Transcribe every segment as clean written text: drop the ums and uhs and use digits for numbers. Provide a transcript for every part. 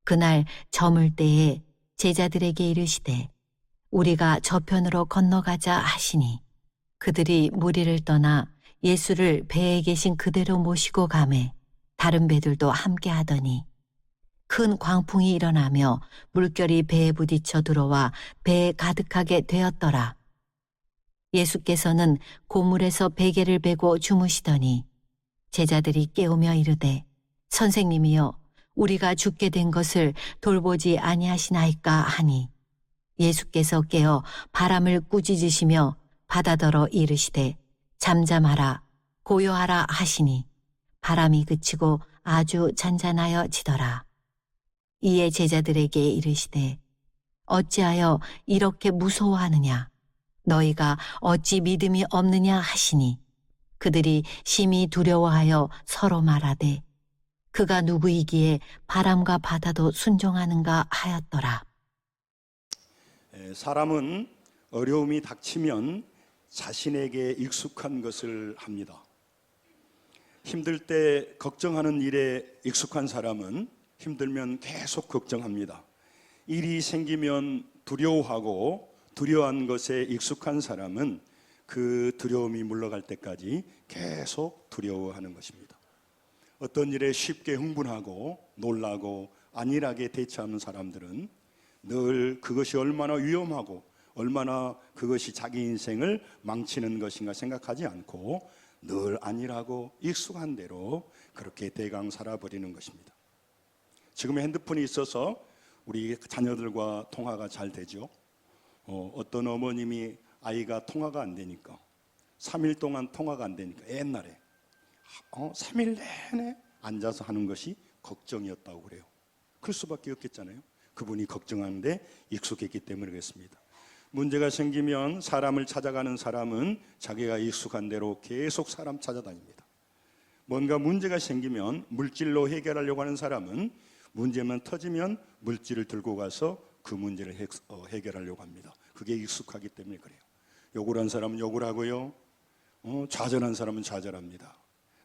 그날 저물 때에 제자들에게 이르시되 우리가 저편으로 건너가자 하시니 그들이 무리를 떠나 예수를 배에 계신 그대로 모시고 가매 다른 배들도 함께 하더니 큰 광풍이 일어나며 물결이 배에 부딪혀 들어와 배에 가득하게 되었더라. 예수께서는 고물에서 베개를 베고 주무시더니 제자들이 깨우며 이르되 선생님이여 우리가 죽게 된 것을 돌보지 아니하시나이까 하니 예수께서 깨어 바람을 꾸짖으시며 바다더러 이르시되 잠잠하라 고요하라 하시니 바람이 그치고 아주 잔잔하여 지더라. 이에 제자들에게 이르시되 어찌하여 이렇게 무서워하느냐 너희가 어찌 믿음이 없느냐 하시니 그들이 심히 두려워하여 서로 말하되 그가 누구이기에 바람과 바다도 순종하는가 하였더라. 사람은 어려움이 닥치면 자신에게 익숙한 것을 합니다. 힘들 때 걱정하는 일에 익숙한 사람은 힘들면 계속 걱정합니다. 일이 생기면 두려워하고 두려워한 것에 익숙한 사람은 그 두려움이 물러갈 때까지 계속 두려워하는 것입니다. 어떤 일에 쉽게 흥분하고 놀라고 안일하게 대처하는 사람들은 늘 그것이 얼마나 위험하고 얼마나 그것이 자기 인생을 망치는 것인가 생각하지 않고 늘 안일하고 익숙한 대로 그렇게 대강 살아버리는 것입니다. 지금 핸드폰이 있어서 우리 자녀들과 통화가 잘 되죠. 어떤 어머님이 아이가 통화가 안 되니까 3일 동안 통화가 안 되니까 옛날에 3일 내내 앉아서 하는 것이 걱정이었다고 그래요. 그럴 수밖에 없겠잖아요. 그분이 걱정하는데 익숙했기 때문에 그렇습니다. 문제가 생기면 사람을 찾아가는 사람은 자기가 익숙한 대로 계속 사람 찾아다닙니다. 뭔가 문제가 생기면 물질로 해결하려고 하는 사람은 문제만 터지면 물질을 들고 가서 그 문제를 해결하려고 합니다. 그게 익숙하기 때문에 그래요. 욕을 한 사람은 욕을 하고요. 좌절한 사람은 좌절합니다.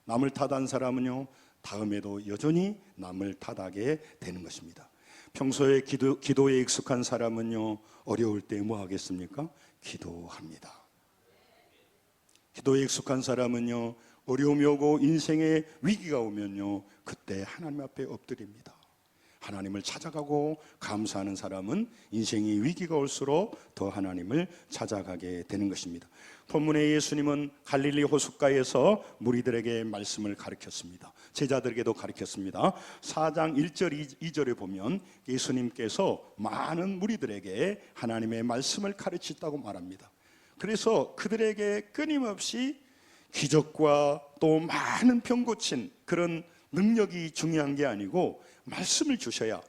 남을 탓한 사람은요 다음에도 여전히 남을 탓하게 되는 것입니다. 평소에 기도에 익숙한 사람은요 어려울 때 뭐 하겠습니까? 기도합니다. 기도에 익숙한 사람은요 어려움이 오고 인생의 위기가 오면요 그때 하나님 앞에 엎드립니다. 하나님을 찾아가고 감사하는 사람은 인생의 위기가 올수록 더 하나님을 찾아가게 되는 것입니다. 본문의 예수님은 갈릴리 호숫가에서 무리들에게 말씀을 가르쳤습니다. 제자들에게도 가르쳤습니다. 4장 1절 2절에 보면 예수님께서 많은 무리들에게 하나님의 말씀을 가르쳤다고 말합니다. 그래서 그들에게 끊임없이 기적과 또 많은 병 고친 그런 능력이 중요한 게 아니고 말씀을 주셔야.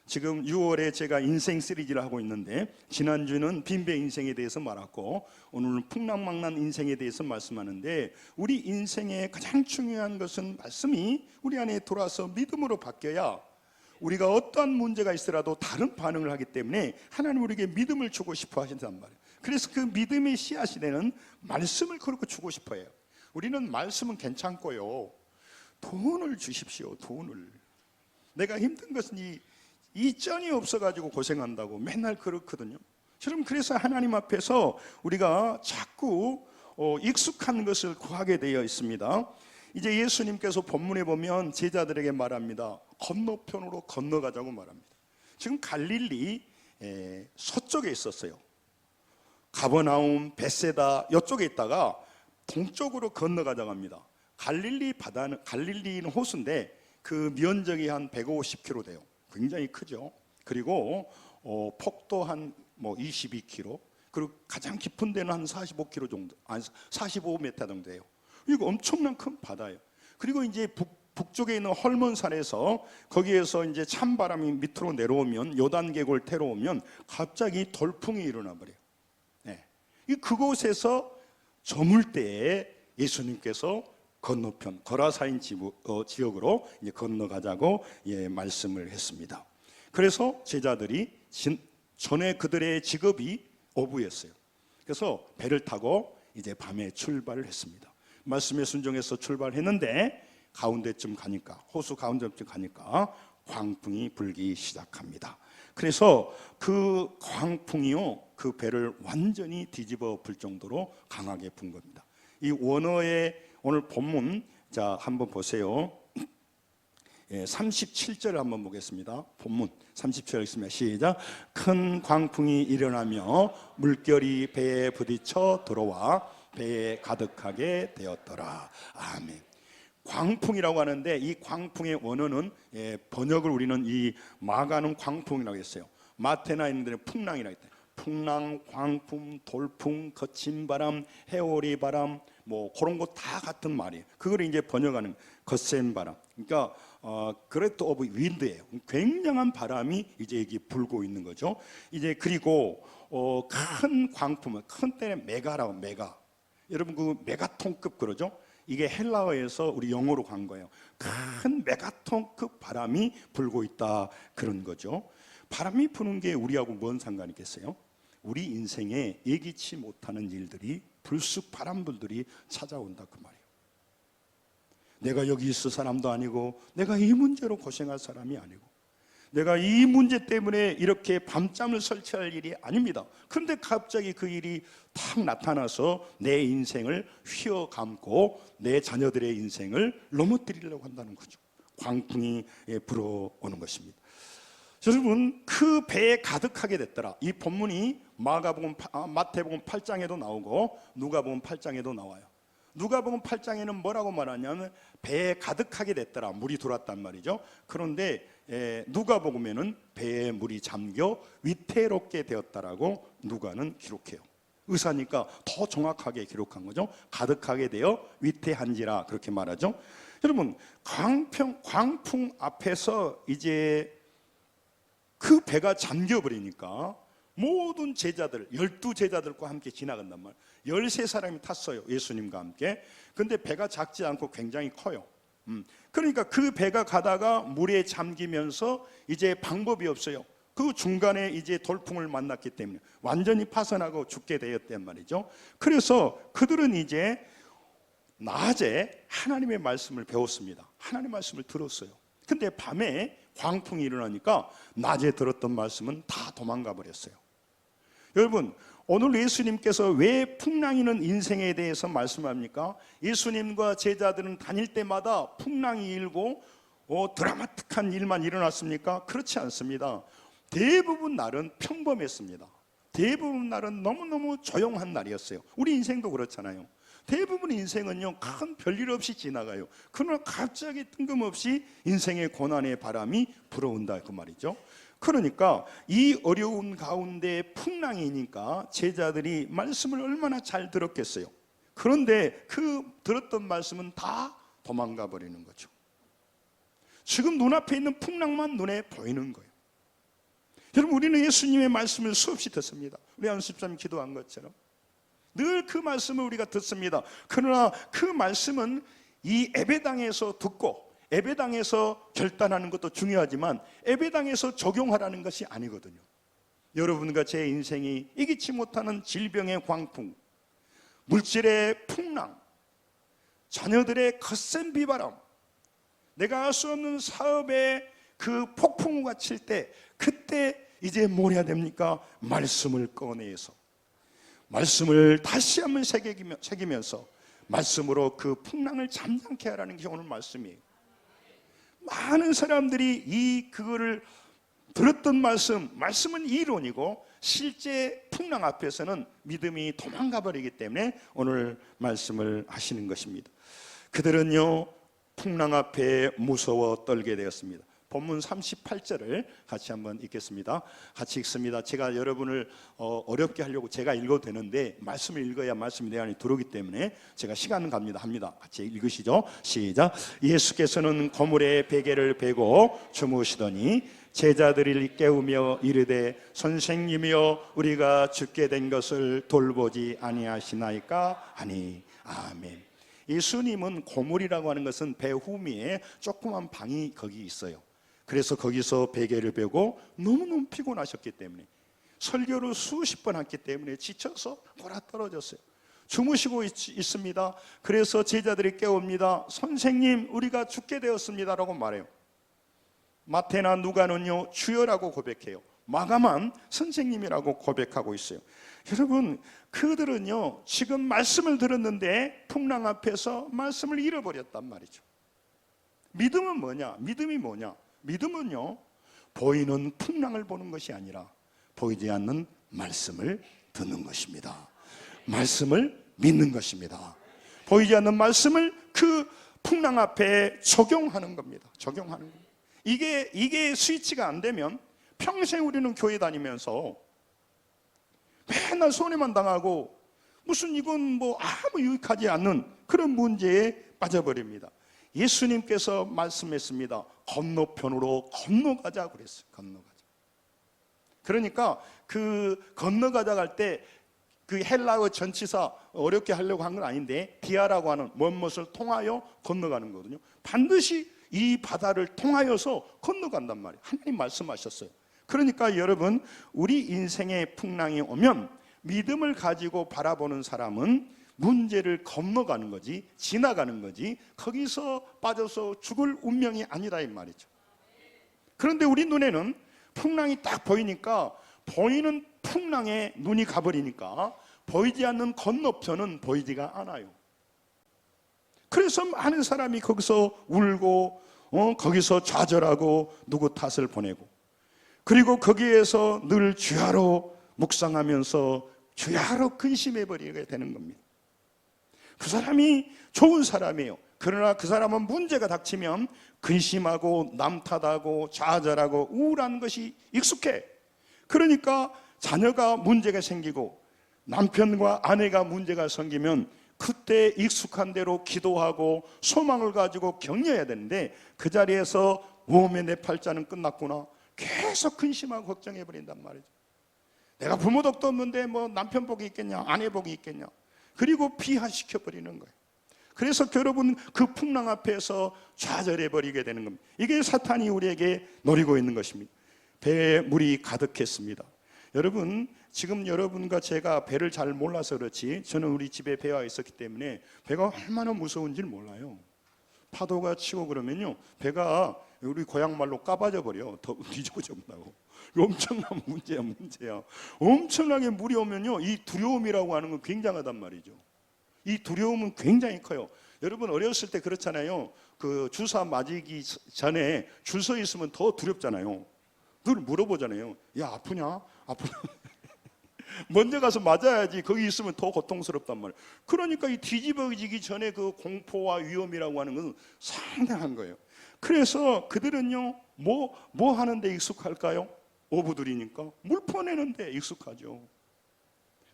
지금 6월에 제가 인생 시리즈를 하고 있는데 지난주는 빈배 인생에 대해서 말했고 오늘은 풍랑망란 인생에 대해서 말씀하는데 우리 인생의 가장 중요한 것은 말씀이 우리 안에 들어와서 믿음으로 바뀌어야 우리가 어떠한 문제가 있더라도 다른 반응을 하기 때문에 하나님 우리에게 믿음을 주고 싶어 하신단 말이에요. 그래서 그 믿음의 씨앗이 되는 말씀을 그렇게 주고 싶어요. 우리는 말씀은 괜찮고요 돈을 주십시오. 돈을. 내가 힘든 것은 이 쩐이 없어가지고 고생한다고 맨날 그렇거든요. 여러분 그래서 하나님 앞에서 우리가 자꾸 익숙한 것을 구하게 되어 있습니다. 이제 예수님께서 본문에 보면 제자들에게 말합니다. 건너편으로 건너가자고 말합니다. 지금 갈릴리 서쪽에 있었어요. 가버나움, 벳세다 이쪽에 있다가 동쪽으로 건너가자고 합니다. 갈릴리는 호수인데 그 면적이 한 150km 돼요. 굉장히 크죠. 그리고 폭도 한 22km, 그리고 가장 깊은 데는 한 45km 정도, 45m 정도 돼요. 이거 엄청난 큰 바다예요. 그리고 이제 북쪽에 있는 헐몬산에서 거기에서 이제 찬바람이 밑으로 내려오면 요단계곡을 태워오면 갑자기 돌풍이 일어나 버려요. 네. 그곳에서 저물 때에 예수님께서 건너편 거라사인 지역으로 이제 건너가자고 말씀을 했습니다. 그래서 제자들이 전에 그들의 직업이 어부였어요. 그래서 배를 타고 이제 밤에 출발을 했습니다. 말씀에 순종해서 출발했는데 가운데쯤 가니까 호수 가운데쯤 가니까 광풍이 불기 시작합니다. 그래서 그 광풍이요, 그 배를 완전히 뒤집어 불 정도로 강하게 분 겁니다. 이 원어의 오늘 본문, 자 한번 보세요. 37절을 한번 보겠습니다. 본문 37절 있습니다. 시작. 큰 광풍이 일어나며 물결이 배에 부딪혀 들어와 배에 가득하게 되었더라. 아멘. 광풍이라고 하는데 이 광풍의 원어는 번역을 우리는 이 마가는 광풍이라고 했어요. 마태나 있는 데는 풍랑이라고 했대요. 풍랑, 광풍, 돌풍, 거친 바람, 해오리 바람, 뭐 그런 거 다 같은 말이에요. 그걸 이제 번역하는 거센 바람. 그러니까 그레이트 오브 윈드예요. 굉장한 바람이 이제 여기 불고 있는 거죠. 이제 그리고 큰 광풍은 큰 때는 메가라고, 메가. 여러분 그 메가톤급 그러죠? 이게 헬라어에서 우리 영어로 간 거예요. 큰 메가톤급 바람이 불고 있다 그런 거죠. 바람이 부는 게 우리하고 뭔 상관이 있겠어요? 우리 인생에 예기치 못하는 일들이 불쑥 바람불들이 찾아온다 그 말이에요. 내가 여기 있을 사람도 아니고 내가 이 문제로 고생할 사람이 아니고 내가 이 문제 때문에 이렇게 밤잠을 설치할 일이 아닙니다. 그런데 갑자기 그 일이 탁 나타나서 내 인생을 휘어감고 내 자녀들의 인생을 넘어뜨리려고 한다는 거죠. 광풍이 불어오는 것입니다. 여러분 그 배에 가득하게 됐더라. 이 본문이 마태복음 8장에도 나오고 누가복음 8장에도 나와요. 누가복음 8장에는 뭐라고 말하냐면 배에 가득하게 됐더라. 물이 들어왔단 말이죠. 그런데 누가복음에는 배에 물이 잠겨 위태롭게 되었다라고 누가는 기록해요. 의사니까 더 정확하게 기록한 거죠. 가득하게 되어 위태한지라 그렇게 말하죠. 여러분 광풍 앞에서 이제 그 배가 잠겨버리니까 모든 제자들 12제자들과 함께 지나간단 말이에요. 13사람이 탔어요. 예수님과 함께. 근데 배가 작지 않고 굉장히 커요. 그러니까 그 배가 가다가 물에 잠기면서 이제 방법이 없어요. 그 중간에 이제 돌풍을 만났기 때문에 완전히 파선하고 죽게 되었단 말이죠. 그래서 그들은 이제 낮에 하나님의 말씀을 배웠습니다. 하나님의 말씀을 들었어요. 근데 밤에 광풍이 일어나니까 낮에 들었던 말씀은 다 도망가 버렸어요. 여러분 오늘 예수님께서 왜 풍랑이는 인생에 대해서 말씀합니까? 예수님과 제자들은 다닐 때마다 풍랑이 일고 드라마틱한 일만 일어났습니까? 그렇지 않습니다. 대부분 날은 평범했습니다. 대부분 날은 너무너무 조용한 날이었어요. 우리 인생도 그렇잖아요. 대부분 인생은요 큰 별일 없이 지나가요. 그러나 갑자기 뜬금없이 인생의 고난의 바람이 불어온다 그 말이죠. 그러니까 이 어려운 가운데 풍랑이니까 제자들이 말씀을 얼마나 잘 들었겠어요. 그런데 그 들었던 말씀은 다 도망가 버리는 거죠. 지금 눈앞에 있는 풍랑만 눈에 보이는 거예요. 여러분 우리는 예수님의 말씀을 수없이 듣습니다. 우리 안수집사님 기도한 것처럼 늘 그 말씀을 우리가 듣습니다. 그러나 그 말씀은 이 예배당에서 듣고 예배당에서 결단하는 것도 중요하지만 예배당에서 적용하라는 것이 아니거든요. 여러분과 제 인생이 이기지 못하는 질병의 광풍, 물질의 풍랑, 자녀들의 거센 비바람, 내가 할 수 없는 사업의 그 폭풍우가 칠 때 그때 이제 뭘 해야 됩니까? 말씀을 꺼내서 말씀을 다시 한번 새기면서 말씀으로 그 풍랑을 잠잠케 하라는 게 오늘 말씀이에요. 많은 사람들이 그거를 들었던 말씀은 이론이고 실제 풍랑 앞에서는 믿음이 도망가 버리기 때문에 오늘 말씀을 하시는 것입니다. 그들은요 풍랑 앞에 무서워 떨게 되었습니다. 본문 38절을 같이 한번 읽겠습니다. 같이 읽습니다. 제가 여러분을 어렵게 하려고 제가 읽어도 되는데 말씀을 읽어야 말씀이 내 안에 들어오기 때문에 제가 시간은 합니다. 같이 읽으시죠. 시작. 예수께서는 고물에 베개를 베고 주무시더니 제자들을 깨우며 이르되 선생님이여 우리가 죽게 된 것을 돌보지 아니하시나이까 하니 아멘. 예수님은 고물이라고 하는 것은 배 후미에 조그만 방이 거기 있어요. 그래서 거기서 베개를 베고 너무너무 피곤하셨기 때문에 설교를 수십 번 했기 때문에 지쳐서 골아떨어졌어요. 주무시고 있습니다. 그래서 제자들이 깨웁니다. 선생님 우리가 죽게 되었습니다 라고 말해요. 마태나 누가는요 주여라고 고백해요. 마가만 선생님이라고 고백하고 있어요. 여러분, 그들은요 지금 말씀을 들었는데 풍랑 앞에서 말씀을 잃어버렸단 말이죠. 믿음은 뭐냐? 믿음이 뭐냐? 믿음은요 보이는 풍랑을 보는 것이 아니라 보이지 않는 말씀을 듣는 것입니다. 말씀을 믿는 것입니다. 보이지 않는 말씀을 그 풍랑 앞에 적용하는 겁니다. 적용하는 겁니다. 이게 스위치가 안 되면 평생 우리는 교회 다니면서 맨날 손해만 당하고 무슨 이건 뭐 아무 유익하지 않는 그런 문제에 빠져버립니다. 예수님께서 말씀했습니다. 건너편으로 건너가자 그랬어요. 건너가자. 그러니까 그 건너가자 할 때 그 헬라어 전치사 어렵게 하려고 한 건 아닌데 디아라고 하는 무엇을 통하여 건너가는 거거든요. 반드시 이 바다를 통하여서 건너간단 말이에요. 하나님 말씀하셨어요. 그러니까 여러분, 우리 인생에 풍랑이 오면 믿음을 가지고 바라보는 사람은 문제를 건너가는 거지, 지나가는 거지, 거기서 빠져서 죽을 운명이 아니라 이 말이죠. 그런데 우리 눈에는 풍랑이 딱 보이니까 보이는 풍랑에 눈이 가버리니까 보이지 않는 건너편은 보이지가 않아요. 그래서 많은 사람이 거기서 울고 거기서 좌절하고 누구 탓을 보내고, 그리고 거기에서 늘 주야로 묵상하면서 주야로 근심해버리게 되는 겁니다. 그 사람이 좋은 사람이에요. 그러나 그 사람은 문제가 닥치면 근심하고 남 탓하고 좌절하고 우울한 것이 익숙해. 그러니까 자녀가 문제가 생기고 남편과 아내가 문제가 생기면 그때 익숙한 대로 기도하고 소망을 가지고 격려해야 되는데 그 자리에서 몸의 내 팔자는 끝났구나 계속 근심하고 걱정해 버린단 말이죠. 내가 부모 덕도 없는데 뭐 남편 복이 있겠냐, 아내 복이 있겠냐. 그리고 비하시켜 버리는 거예요. 그래서 여러분, 그 풍랑 앞에서 좌절해 버리게 되는 겁니다. 이게 사탄이 우리에게 노리고 있는 것입니다. 배에 물이 가득했습니다. 여러분, 지금 여러분과 제가 배를 잘 몰라서 그렇지 저는 우리 집에 배가 있었기 때문에 배가 얼마나 무서운지 몰라요. 파도가 치고 그러면요 배가 우리 고향 말로 까바져 버려. 더 뒤집어져 버린다고. 엄청난 문제야. 엄청나게 물이 오면요 이 두려움이라고 하는 건 굉장하단 말이죠. 이 두려움은 굉장히 커요. 여러분, 어렸을 때 그렇잖아요. 그 주사 맞기 전에 줄 서 있으면 더 두렵잖아요. 늘 물어보잖아요. 야, 아프냐? 먼저 가서 맞아야지. 거기 있으면 더 고통스럽단 말이에요. 그러니까 이 뒤집어지기 전에 그 공포와 위험이라고 하는 건 상당한 거예요. 그래서 그들은요 뭐 하는데 익숙할까요? 어부들이니까 물 퍼내는데 익숙하죠.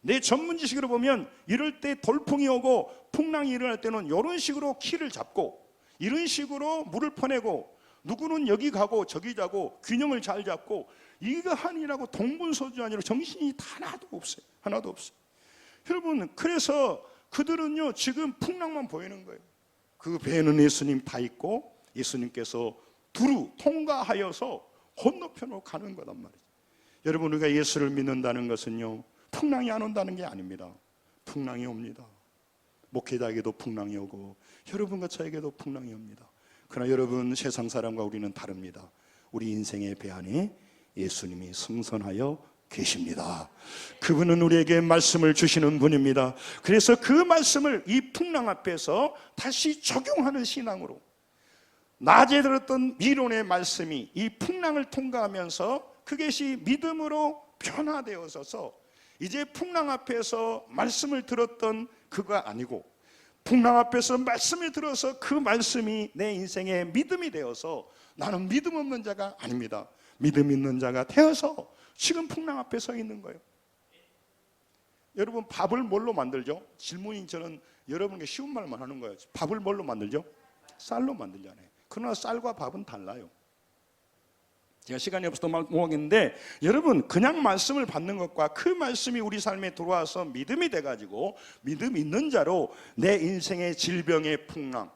내 전문 지식으로 보면 이럴 때 돌풍이 오고 풍랑이 일어날 때는 이런 식으로 키를 잡고 이런 식으로 물을 퍼내고 누구는 여기 가고 저기 자고 균형을 잘 잡고 이거 하니라고 동분서주하니로 정신이 하나도 없어요. 하나도 없어요. 여러분, 그래서 그들은요 지금 풍랑만 보이는 거예요. 그 배에는 예수님 다 있고 예수님께서 두루 통과하여서 건너편으로 가는 거란 말이죠. 여러분, 우리가 예수를 믿는다는 것은요 풍랑이 안 온다는 게 아닙니다. 풍랑이 옵니다. 목회자에게도 풍랑이 오고 여러분과 저에게도 풍랑이 옵니다. 그러나 여러분, 세상 사람과 우리는 다릅니다. 우리 인생의 배 안에 예수님이 승선하여 계십니다. 그분은 우리에게 말씀을 주시는 분입니다. 그래서 그 말씀을 이 풍랑 앞에서 다시 적용하는 신앙으로, 낮에 들었던 미론의 말씀이 이 풍랑을 통과하면서 그것이 믿음으로 변화되어서 이제 풍랑 앞에서 말씀을 들었던 그가 아니고 풍랑 앞에서 말씀을 들어서 그 말씀이 내 인생의 믿음이 되어서 나는 믿음 없는 자가 아닙니다. 믿음 있는 자가 되어서 지금 풍랑 앞에 서 있는 거예요. 여러분, 밥을 뭘로 만들죠? 질문이 저는 여러분에게 쉬운 말만 하는 거예요. 밥을 뭘로 만들죠? 쌀로 만들잖아요. 그러나 쌀과 밥은 달라요. 제가 시간이 없어서 못 하겠는데 여러분, 그냥 말씀을 받는 것과 그 말씀이 우리 삶에 들어와서 믿음이 돼가지고 믿음 있는 자로 내 인생의 질병의 풍랑,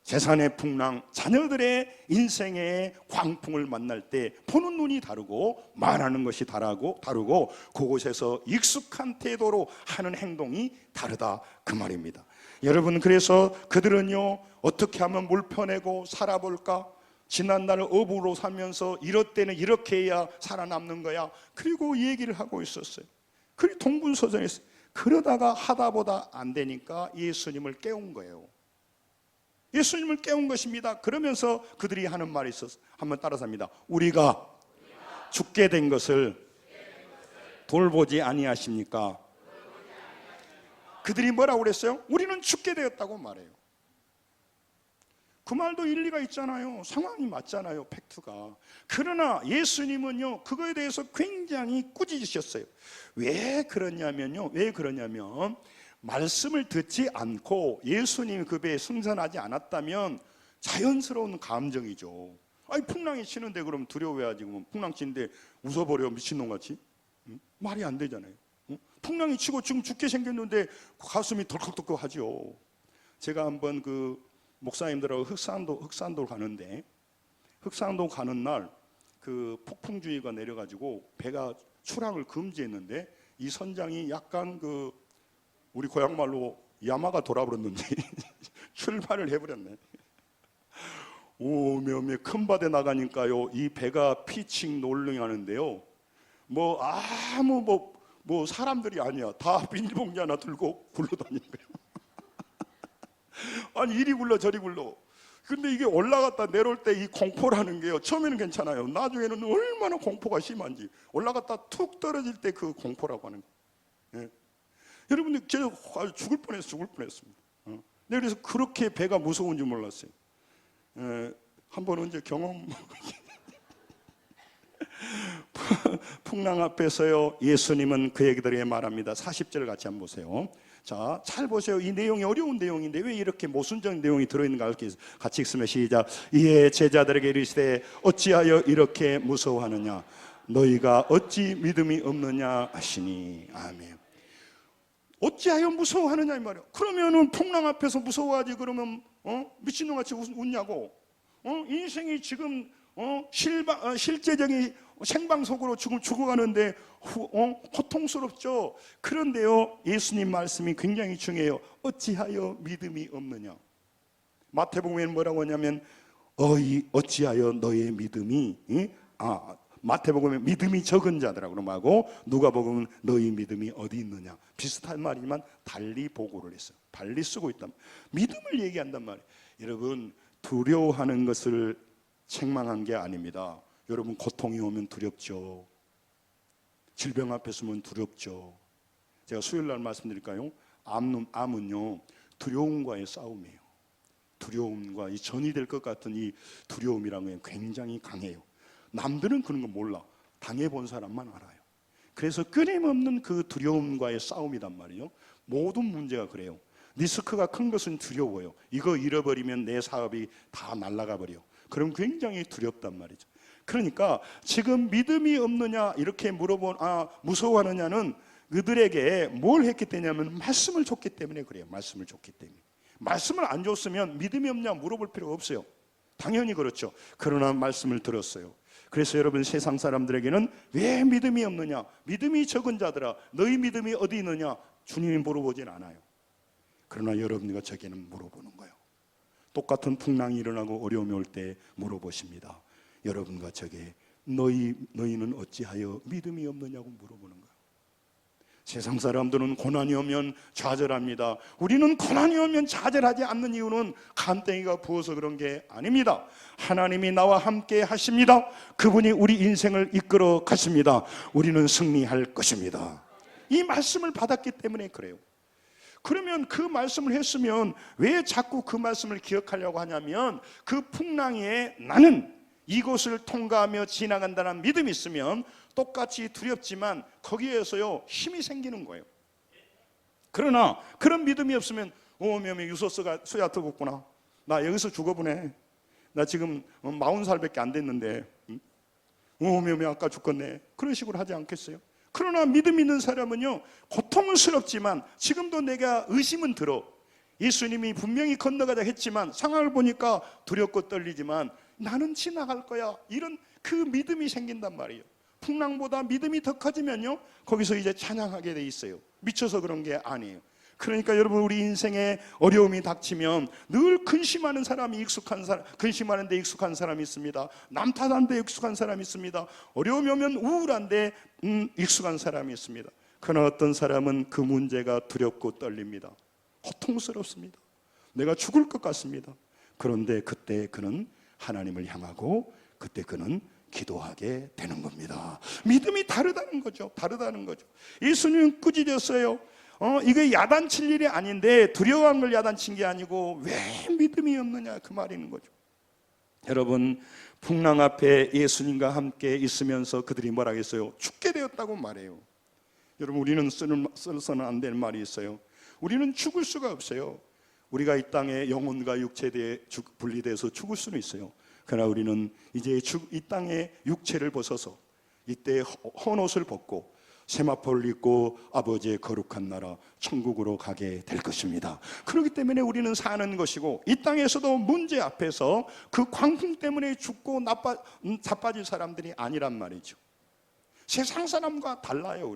재산의 풍랑, 자녀들의 인생의 광풍을 만날 때 보는 눈이 다르고 말하는 것이 다르고 그곳에서 익숙한 태도로 하는 행동이 다르다 그 말입니다. 여러분, 그래서 그들은요 어떻게 하면 물 퍼내고 살아볼까? 지난날 어부로 살면서 이럴 때는 이렇게 해야 살아남는 거야. 그리고 얘기를 하고 있었어요. 그리고 동분서전에서 그러다가 하다보다 안 되니까 예수님을 깨운 거예요. 예수님을 깨운 것입니다. 그러면서 그들이 하는 말이 있었어요. 한번 따라서 합니다. 우리가 죽게 된 것을 돌보지 아니하십니까? 그들이 뭐라고 그랬어요? 우리는 죽게 되었다고 말해요. 그 말도 일리가 있잖아요. 상황이 맞잖아요. 팩트가. 그러나 예수님은요, 그거에 대해서 굉장히 꾸짖으셨어요. 왜 그러냐면 말씀을 듣지 않고 예수님이 그 배에 승선하지 않았다면 자연스러운 감정이죠. 아니, 풍랑이 치는데 그럼 두려워해야지. 그럼 풍랑 치는데 웃어버려, 미친놈같이? 응? 말이 안 되잖아요. 응? 풍랑이 치고 지금 죽게 생겼는데 가슴이 덜컥덜컥 하죠. 제가 한번 그 목사님들하고 흑산도 가는데, 흑산도 가는 날 그 폭풍주의가 내려가지고 배가 출항을 금지했는데, 이 선장이 약간 그 우리 고향 말로 야마가 돌아버렸는지 출발을 해버렸네. 오메오메 큰 바다에 나가니까요, 이 배가 피칭 놀링하는데요, 뭐 사람들이 아니야. 다 비닐봉지 하나 들고 굴러다니는 거예요. 아니, 이리 굴러 저리 굴러. 근데 이게 올라갔다 내려올 때 이 공포라는 게요, 처음에는 괜찮아요. 나중에는 얼마나 공포가 심한지. 올라갔다 툭 떨어질 때 그 공포라고 하는 거예요. 예. 여러분들 제가 죽을 뻔했습니다. 네, 그래서 그렇게 배가 무서운지 몰랐어요. 한번 언제 경험 풍랑 앞에서요, 예수님은 그에게들에게 말합니다. 40절 같이 한번 보세요. 자, 잘 보세요. 이 내용이 어려운 내용인데 왜 이렇게 모순적인 내용이 들어있는가 같이 읽으면 시작. 이에 제자들에게 이르시되 어찌하여 이렇게 무서워하느냐? 너희가 어찌 믿음이 없느냐 하시니. 아멘. 어찌하여 무서워하느냐 이 말이야. 그러면은 풍랑 앞에서 무서워하지 그러면 미친놈같이 웃냐고. 인생이 지금 실제적인 생방 속으로 지금 죽어가는데 고통스럽죠. 그런데요, 예수님 말씀이 굉장히 중요해요. 어찌하여 믿음이 없느냐. 마태복음에는 뭐라고 하냐면 어찌하여 너의 믿음이 마태복음에 믿음이 적은 자들하고 그러고, 누가복음은 너희 믿음이 어디 있느냐. 비슷한 말이지만 달리 보고를 했어요. 달리 쓰고 있단 말이에요. 믿음을 얘기한단 말이에요. 여러분, 두려워하는 것을 책망한 게 아닙니다. 여러분, 고통이 오면 두렵죠. 질병 앞에 서면 두렵죠. 제가 수요일날 말씀드릴까요? 암은요, 두려움과의 싸움이에요. 두려움과 이 전이 될 것 같은 이 두려움이라는 게 굉장히 강해요. 남들은 그런 거 몰라. 당해본 사람만 알아요. 그래서 끊임없는 그 두려움과의 싸움이란 말이에요. 모든 문제가 그래요. 리스크가 큰 것은 두려워요. 이거 잃어버리면 내 사업이 다 날아가 버려. 그럼 굉장히 두렵단 말이죠. 그러니까 지금 믿음이 없느냐 이렇게 무서워하느냐는 그들에게 뭘 했기 때문이냐면 말씀을 줬기 때문에 그래요. 말씀을 줬기 때문에. 말씀을 안 줬으면 믿음이 없냐 물어볼 필요가 없어요. 당연히 그렇죠. 그러나 말씀을 들었어요. 그래서 여러분, 세상 사람들에게는 왜 믿음이 없느냐, 믿음이 적은 자들아 너희 믿음이 어디 있느냐, 주님이 물어보진 않아요. 그러나 여러분과 저에게는 물어보는 거예요. 똑같은 풍랑이 일어나고 어려움이 올 때 물어보십니다. 여러분과 저에게 너희는 어찌하여 믿음이 없느냐고 물어보는 거예요. 세상 사람들은 고난이 오면 좌절합니다. 우리는 고난이 오면 좌절하지 않는 이유는 간땡이가 부어서 그런 게 아닙니다. 하나님이 나와 함께 하십니다. 그분이 우리 인생을 이끌어 가십니다. 우리는 승리할 것입니다. 이 말씀을 받았기 때문에 그래요. 그러면 그 말씀을 했으면 왜 자꾸 그 말씀을 기억하려고 하냐면, 그 풍랑에 나는 이곳을 통과하며 지나간다는 믿음이 있으면 똑같이 두렵지만 거기에서요 힘이 생기는 거예요. 그러나 그런 믿음이 없으면 유소스가 수야 뜨겁구나, 나 여기서 죽어보네, 나 지금 40살밖에 안 됐는데 아까 죽겠네, 그런 식으로 하지 않겠어요? 그러나 믿음 있는 사람은요, 고통스럽지만 지금도 내가 의심은 들어. 예수님이 분명히 건너가자 했지만 상황을 보니까 두렵고 떨리지만 나는 지나갈 거야, 이런 그 믿음이 생긴단 말이에요. 풍랑보다 믿음이 더 커지면요, 거기서 이제 찬양하게 돼 있어요. 미쳐서 그런 게 아니에요. 그러니까 여러분, 우리 인생에 어려움이 닥치면 늘 근심하는 사람이 근심하는 데 익숙한 사람이 있습니다. 남 탓하는 데 익숙한 사람이 있습니다. 어려움이 오면 우울한데 익숙한 사람이 있습니다. 그러나 어떤 사람은 그 문제가 두렵고 떨립니다. 고통스럽습니다. 내가 죽을 것 같습니다. 그런데 그때 그는 하나님을 향하고 그때 그는 기도하게 되는 겁니다. 믿음이 다르다는 거죠. 예수님은 꾸짖었어요. 이게 야단칠 일이 아닌데 두려워한 걸 야단친 게 아니고 왜 믿음이 없느냐, 그 말이는 거죠. 여러분, 풍랑 앞에 예수님과 함께 있으면서 그들이 뭐라 했어요? 죽게 되었다고 말해요. 여러분, 우리는 써서는 안 되는 말이 있어요. 우리는 죽을 수가 없어요. 우리가 이 땅에 영혼과 육체에 분리돼서 죽을 수는 있어요. 그러나 우리는 이제 이 땅의 육체를 벗어서 이때 헌 옷을 벗고 세마포를 입고 아버지의 거룩한 나라 천국으로 가게 될 것입니다. 그렇기 때문에 우리는 사는 것이고, 이 땅에서도 문제 앞에서 그 광풍 때문에 죽고 자빠질 사람들이 아니란 말이죠. 세상 사람과 달라요.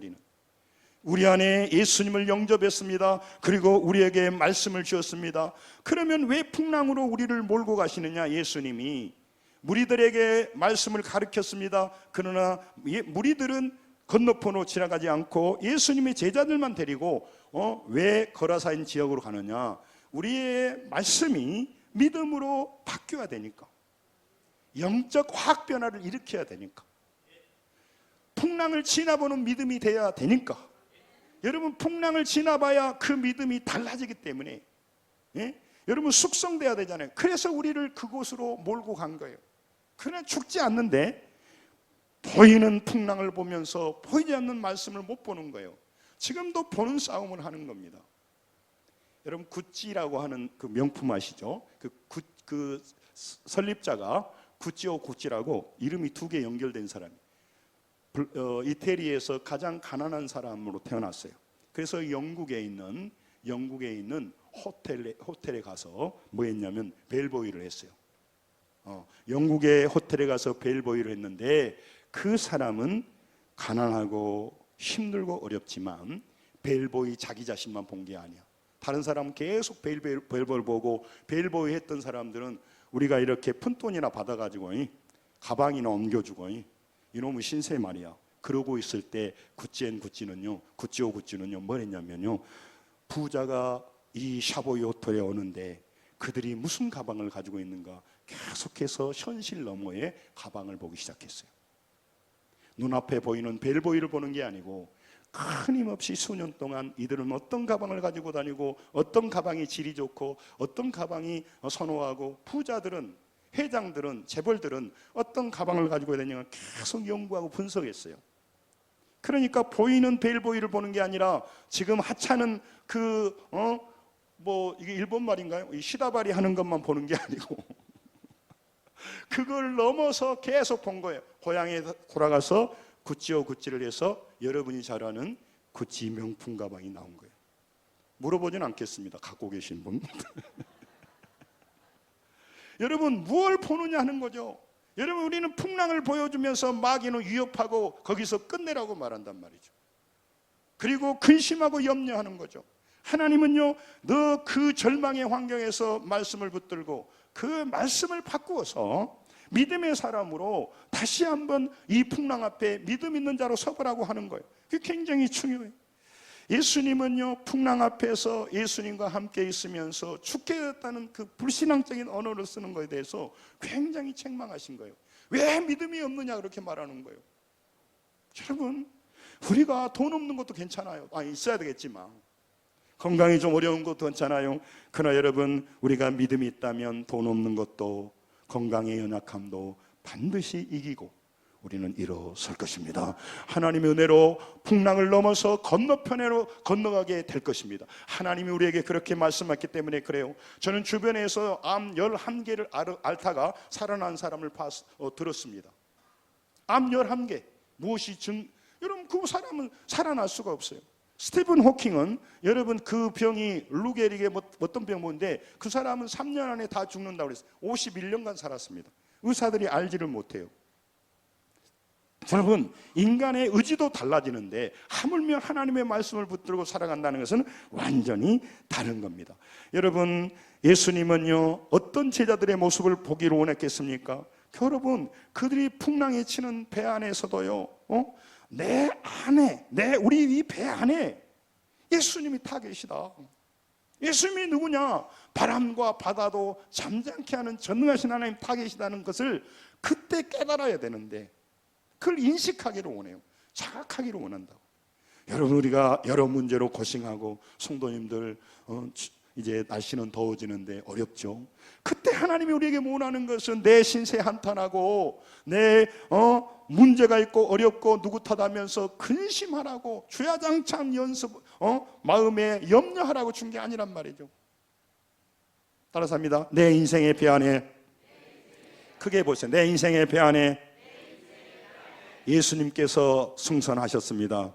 우리 안에 예수님을 영접했습니다. 그리고 우리에게 말씀을 주었습니다. 그러면 왜 풍랑으로 우리를 몰고 가시느냐? 예수님이 무리들에게 말씀을 가르쳤습니다. 그러나 무리들은 건너편으로 지나가지 않고 예수님의 제자들만 데리고 왜 거라사인 지역으로 가느냐? 우리의 말씀이 믿음으로 바뀌어야 되니까, 영적 화학 변화를 일으켜야 되니까, 풍랑을 지나보는 믿음이 돼야 되니까. 여러분, 풍랑을 지나봐야 그 믿음이 달라지기 때문에, 여러분, 숙성돼야 되잖아요. 그래서 우리를 그곳으로 몰고 간 거예요. 그러나 죽지 않는데 보이는 풍랑을 보면서 보이지 않는 말씀을 못 보는 거예요. 지금도 보는 싸움을 하는 겁니다. 여러분, 구찌라고 하는 그 명품 아시죠? 그 설립자가 구찌오 구찌라고 이름이 2개 연결된 사람이 이태리에서 가장 가난한 사람으로 태어났어요. 그래서 영국에 있는 호텔에 가서 뭐 했냐면 벨보이를 했어요. 영국의 호텔에 가서 벨보이를 했는데, 그 사람은 가난하고 힘들고 어렵지만 벨보이 자기 자신만 본 게 아니야. 다른 사람은 계속 벨보이를 보고, 벨보이 했던 사람들은 우리가 이렇게 푼돈이나 받아가지고 가방이나 옮겨주고 이놈의 신세 말이야. 그러고 있을 때 구찌오 구찌는요 뭘 했냐면요, 부자가 이 샤보이 호텔에 오는데 그들이 무슨 가방을 가지고 있는가 계속해서 현실 너머의 가방을 보기 시작했어요. 눈앞에 보이는 벨보이를 보는 게 아니고 끊임없이 수년 동안 이들은 어떤 가방을 가지고 다니고, 어떤 가방이 질이 좋고, 어떤 가방이 선호하고, 부자들은, 회장들은, 재벌들은 어떤 가방을 가지고 다니는가 계속 연구하고 분석했어요. 그러니까 보이는 벨보이를 보는 게 아니라 지금 하찮은 이게 일본 말인가요? 이 시다바리 하는 것만 보는 게 아니고 그걸 넘어서 계속 본 거예요. 고향에 돌아가서 구찌오 구찌를 해서 여러분이 잘 아는 구찌 명품 가방이 나온 거예요. 물어보진 않겠습니다. 갖고 계신 분. 여러분, 무엇을 보느냐 하는 거죠. 여러분, 우리는 풍랑을 보여주면서 마귀는 위협하고 거기서 끝내라고 말한단 말이죠. 그리고 근심하고 염려하는 거죠. 하나님은요, 너 그 절망의 환경에서 말씀을 붙들고 그 말씀을 바꾸어서 믿음의 사람으로 다시 한번 이 풍랑 앞에 믿음 있는 자로 서보라고 하는 거예요. 그게 굉장히 중요해요. 예수님은요, 풍랑 앞에서 예수님과 함께 있으면서 죽게 됐다는 그 불신앙적인 언어를 쓰는 것에 대해서 굉장히 책망하신 거예요. 왜 믿음이 없느냐 그렇게 말하는 거예요. 여러분, 우리가 돈 없는 것도 괜찮아요. 있어야 되겠지만 건강이 좀 어려운 것도 괜찮아요. 그러나 여러분, 우리가 믿음이 있다면 돈 없는 것도, 건강의 연약함도 반드시 이기고 우리는 일어설 것입니다. 하나님의 은혜로 풍랑을 넘어서 건너편으로 건너가게 될 것입니다. 하나님이 우리에게 그렇게 말씀했기 때문에 그래요. 저는 주변에서 암 11개를 앓다가 살아난 사람을 들었습니다. 암 11개. 여러분, 그 사람은 살아날 수가 없어요. 스티븐 호킹은 여러분 그 병이 루게릭의 어떤 병인데 그 사람은 3년 안에 다 죽는다고 그랬어요. 51년간 살았습니다. 의사들이 알지를 못해요. 여러분, 인간의 의지도 달라지는데 하물며 하나님의 말씀을 붙들고 살아간다는 것은 완전히 다른 겁니다. 여러분, 예수님은요 어떤 제자들의 모습을 보기를 원했겠습니까? 여러분, 그들이 풍랑에 치는 배 안에서도요 내 안에, 우리 이 배 안에 예수님이 타 계시다. 예수님이 누구냐? 바람과 바다도 잠잠케 하는 전능하신 하나님 타 계시다는 것을 그때 깨달아야 되는데 그걸 인식하기를 원해요. 자각하기를 원한다고. 여러분, 우리가 여러 문제로 고생하고 성도님들 이제 날씨는 더워지는데 어렵죠. 그때 하나님이 우리에게 원하는 것은 내 신세 한탄하고 내 문제가 있고 어렵고 누구 탓하면서 근심하라고 주야장창 연습 마음에 염려하라고 준 게 아니란 말이죠. 따라서 합니다. 내 인생의 배 안에, 크게 보세요. 내 인생의 배 안에 예수님께서 승선하셨습니다.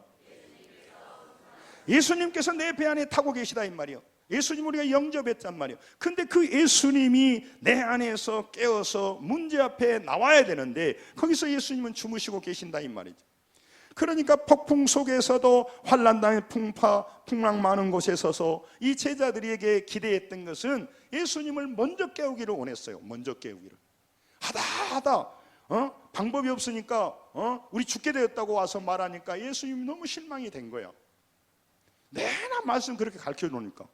예수님께서 내 배 안에 타고 계시다 이 말이요. 예수님 우리가 영접했단 말이에요. 근데 그 예수님이 내 안에서 깨어서 문제 앞에 나와야 되는데 거기서 예수님은 주무시고 계신다 이 말이죠. 그러니까 폭풍 속에서도 환난당의 풍랑 많은 곳에 서서 이 제자들에게 기대했던 것은 예수님을 먼저 깨우기를 원했어요. 먼저 깨우기를. 하다 방법이 없으니까 우리 죽게 되었다고 와서 말하니까 예수님이 너무 실망이 된 거야. 내나 말씀 그렇게 가르쳐 놓으니까,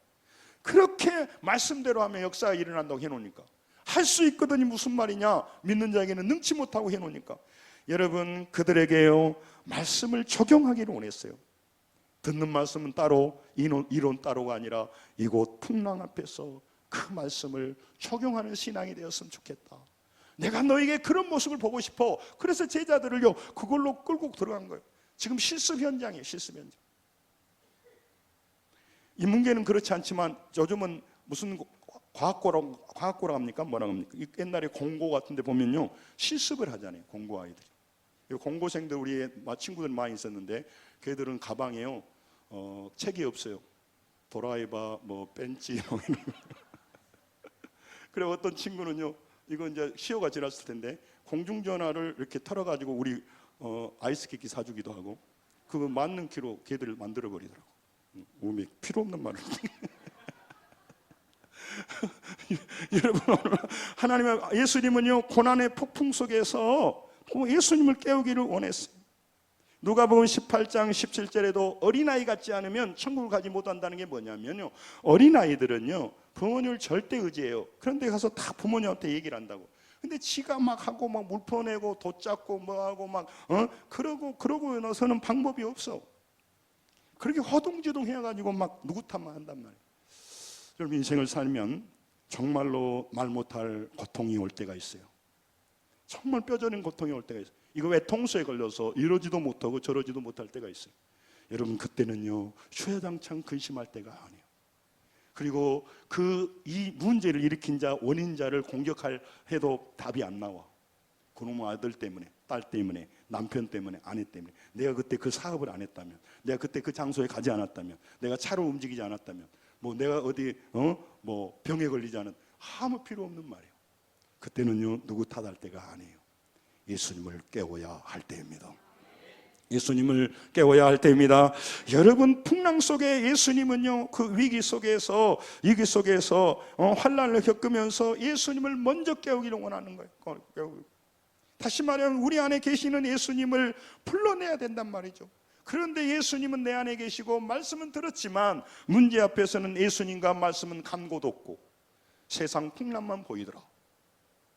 그렇게 말씀대로 하면 역사가 일어난다고 해놓으니까, 할 수 있거든이 무슨 말이냐, 믿는 자에게는 능치 못하고 해놓으니까. 여러분, 그들에게요 말씀을 적용하기를 원했어요. 듣는 말씀은 따로, 이론 따로가 아니라 이곳 풍랑 앞에서 그 말씀을 적용하는 신앙이 되었으면 좋겠다. 내가 너에게 그런 모습을 보고 싶어. 그래서 제자들을요 그걸로 끌고 들어간 거예요. 지금 실습 현장이에요. 실습 현장. 인문계는 그렇지 않지만 요즘은 무슨 과학고라고 합니까? 뭐라고 합니까? 옛날에 공고 같은 데 보면요 실습을 하잖아요. 공고 아이들이. 공고생들 우리 친구들 많이 있었는데 걔들은 가방에요 책이 없어요. 도라이바 뭐 벤치 그리고 어떤 친구는요, 이거 이제 시효가 지났을 텐데 공중전화를 이렇게 털어가지고 우리 아이스케이크 사주기도 하고, 그거 맞는 키로 걔들 만들어 버리더라고. 몸이 필요 없는 말을. 여러분, 하나님의 예수님은요 고난의 폭풍 속에서 예수님을 깨우기를 원했어요. 누가복음 18장 17절에도 어린아이 같지 않으면 천국을 가지 못한다는 게 뭐냐면요, 어린아이들은요 부모님을 절대 의지해요. 그런데 가서 다 부모님한테 얘기를 한다고. 근데 지가 막 하고 막 물 퍼내고 돛 잡고 뭐하고 막 그러고 나서는 방법이 없어. 그렇게 허둥지둥 해가지고 막 누구 탓만 한단 말이에요. 여러분, 인생을 살면 정말로 말 못할 고통이 올 때가 있어요. 정말 뼈저린 고통이 올 때가 있어요. 이거 외통수에 걸려서 이러지도 못하고 저러지도 못할 때가 있어요. 여러분, 그때는요 주야장창 근심할 때가 아니에요. 그리고 이 문제를 일으킨 자, 원인자를 공격할 해도 답이 안 나와. 그놈의 아들 때문에, 딸 때문에, 남편 때문에, 아내 때문에, 내가 그때 그 사업을 안 했다면, 내가 그때 그 장소에 가지 않았다면, 내가 차로 움직이지 않았다면, 뭐 내가 어디 뭐 병에 걸리지 않은, 아무 필요 없는 말이에요. 그때는요 누구 탓할 때가 아니에요. 예수님을 깨워야 할 때입니다. 예수님을 깨워야 할 때입니다. 여러분, 풍랑 속에 예수님은요 그 위기 속에서 환난을 겪으면서 예수님을 먼저 깨우기를 원하는 거예요. 다시 말하면 우리 안에 계시는 예수님을 불러내야 된단 말이죠. 그런데 예수님은 내 안에 계시고 말씀은 들었지만 문제 앞에서는 예수님과 말씀은 간고도 없고 세상 풍랑만 보이더라.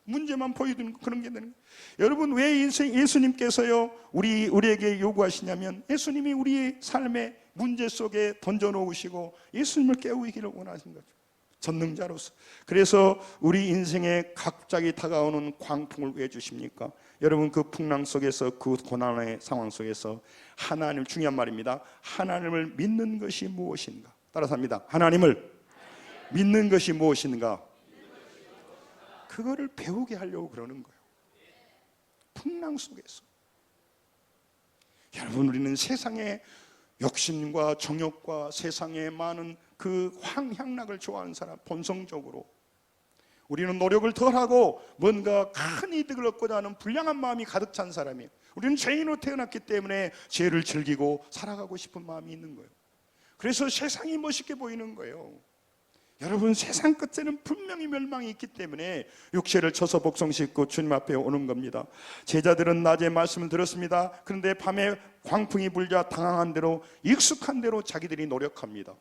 문제만 보이는 그런 게 되는 거예요. 여러분, 왜 예수님께서요 우리에게 요구하시냐면, 예수님이 우리의 삶의 문제 속에 던져놓으시고 예수님을 깨우기를 원하신 거죠. 전능자로서. 그래서 우리 인생에 갑자기 다가오는 광풍을 왜 주십니까? 여러분, 그 풍랑 속에서, 그 고난의 상황 속에서 하나님, 중요한 말입니다. 하나님을 믿는 것이 무엇인가? 따라서 합니다. 하나님을 믿는 것이 무엇인가? 그거를 배우게 하려고 그러는 거예요. 풍랑 속에서. 여러분, 우리는 세상의 욕심과 정욕과 세상의 많은 그 황향락을 좋아하는 사람, 본성적으로 우리는 노력을 덜하고 뭔가 큰 이득을 얻고자 하는 불량한 마음이 가득 찬 사람이에요. 우리는 죄인으로 태어났기 때문에 죄를 즐기고 살아가고 싶은 마음이 있는 거예요. 그래서 세상이 멋있게 보이는 거예요. 여러분, 세상 끝에는 분명히 멸망이 있기 때문에 육체를 쳐서 복성 싣고 주님 앞에 오는 겁니다. 제자들은 낮에 말씀을 들었습니다. 그런데 밤에 광풍이 불자 당황한 대로, 익숙한 대로 자기들이 노력합니다.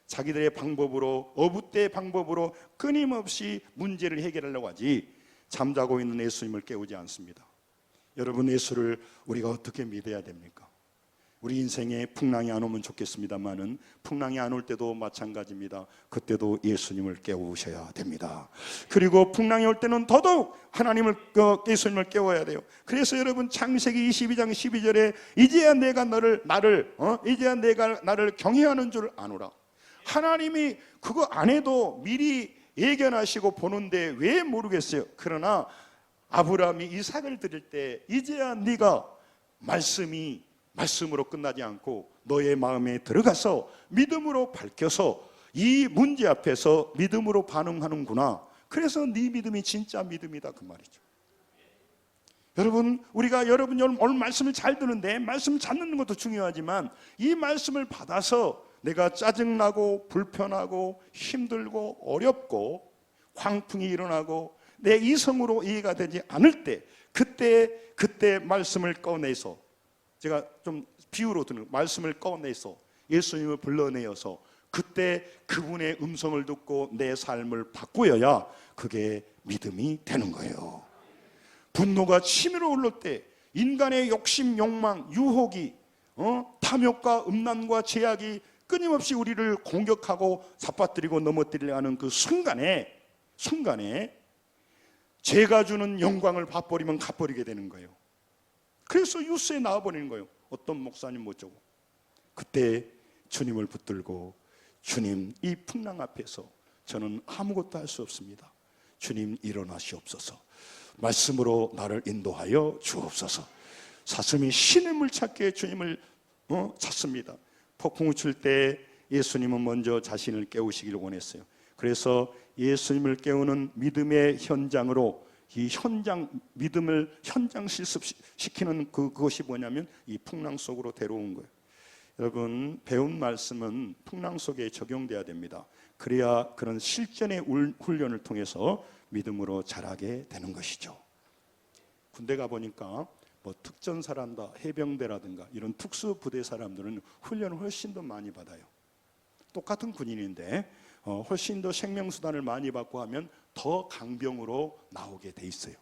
자기들의 방법으로, 어부대의 방법으로 끊임없이 문제를 해결하려고 하지 잠자고 있는 예수님을 깨우지 않습니다. 여러분, 예수를 우리가 어떻게 믿어야 됩니까? 우리 인생에 풍랑이 안 오면 좋겠습니다만은 풍랑이 안 올 때도 마찬가지입니다. 그때도 예수님을 깨우셔야 됩니다. 그리고 풍랑이 올 때는 더더욱 하나님을, 예수님을 깨워야 돼요. 그래서 여러분, 창세기 22장 12절에 이제야 내가 이제야 내가 나를 경외하는 줄 아노라. 하나님이 그거 안 해도 미리 예견하시고 보는데 왜 모르겠어요. 그러나 아브라함이 이삭을 드릴 때 이제야 네가 말씀으로 끝나지 않고 너의 마음에 들어가서 믿음으로 밝혀서 이 문제 앞에서 믿음으로 반응하는구나. 그래서 네 믿음이 진짜 믿음이다, 그 말이죠. 여러분, 여러분 오늘 말씀을 잘 듣는데 말씀 잘 듣는 것도 중요하지만 이 말씀을 받아서 내가 짜증나고 불편하고 힘들고 어렵고 광풍이 일어나고 내 이성으로 이해가 되지 않을 때 그때 말씀을 꺼내서, 제가 좀 비유로 드는 말씀을 꺼내서 예수님을 불러내어서 그때 그분의 음성을 듣고 내 삶을 바꾸어야 그게 믿음이 되는 거예요. 분노가 치밀어 오를 때 인간의 욕심, 욕망, 유혹이 탐욕과 음란과 제약이 끊임없이 우리를 공격하고 잡아뜨리고 넘어뜨리려 하는 그 순간에 죄가 주는 영광을 갚아버리면 갚아버리게 되는 거예요. 그래서 뉴스에 나와버리는 거예요. 어떤 목사님 못저고. 그때 주님을 붙들고, 주님, 이 풍랑 앞에서 저는 아무것도 할 수 없습니다. 주님, 일어나시옵소서. 말씀으로 나를 인도하여 주옵소서. 사슴이 신음을 찾기에 주님을 찾습니다. 폭풍을 칠 때 예수님은 먼저 자신을 깨우시기를 원했어요. 그래서 예수님을 깨우는 믿음의 현장으로, 이 믿음을 현장 실습시키는 그것이 뭐냐면 이 풍랑 속으로 데려온 거예요. 여러분, 배운 말씀은 풍랑 속에 적용돼야 됩니다. 그래야 그런 실전의 훈련을 통해서 믿음으로 자라게 되는 것이죠. 군대 가보니까 뭐 특전사란다, 해병대라든가 이런 특수부대 사람들은 훈련을 훨씬 더 많이 받아요. 똑같은 군인인데 훨씬 더 생명수단을 많이 받고 하면 더 강병으로 나오게 돼 있어요.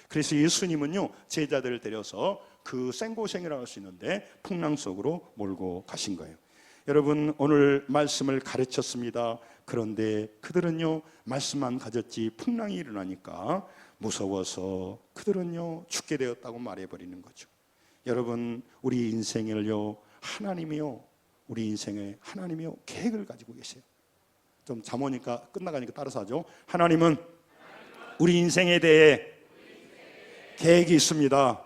그래서 예수님은요, 제자들을 데려서 그 생고생이라고 할 수 있는데 풍랑 속으로 몰고 가신 거예요. 여러분, 오늘 말씀을 가르쳤습니다. 그런데 그들은요, 말씀만 가졌지 풍랑이 일어나니까 무서워서 그들은요, 죽게 되었다고 말해버리는 거죠. 여러분, 우리 인생을요, 우리 인생에 하나님이요, 계획을 가지고 계세요. 좀 잠오니까 끝나가니까 따라서 하죠. 하나님은 우리 인생에 대해 계획이 있습니다.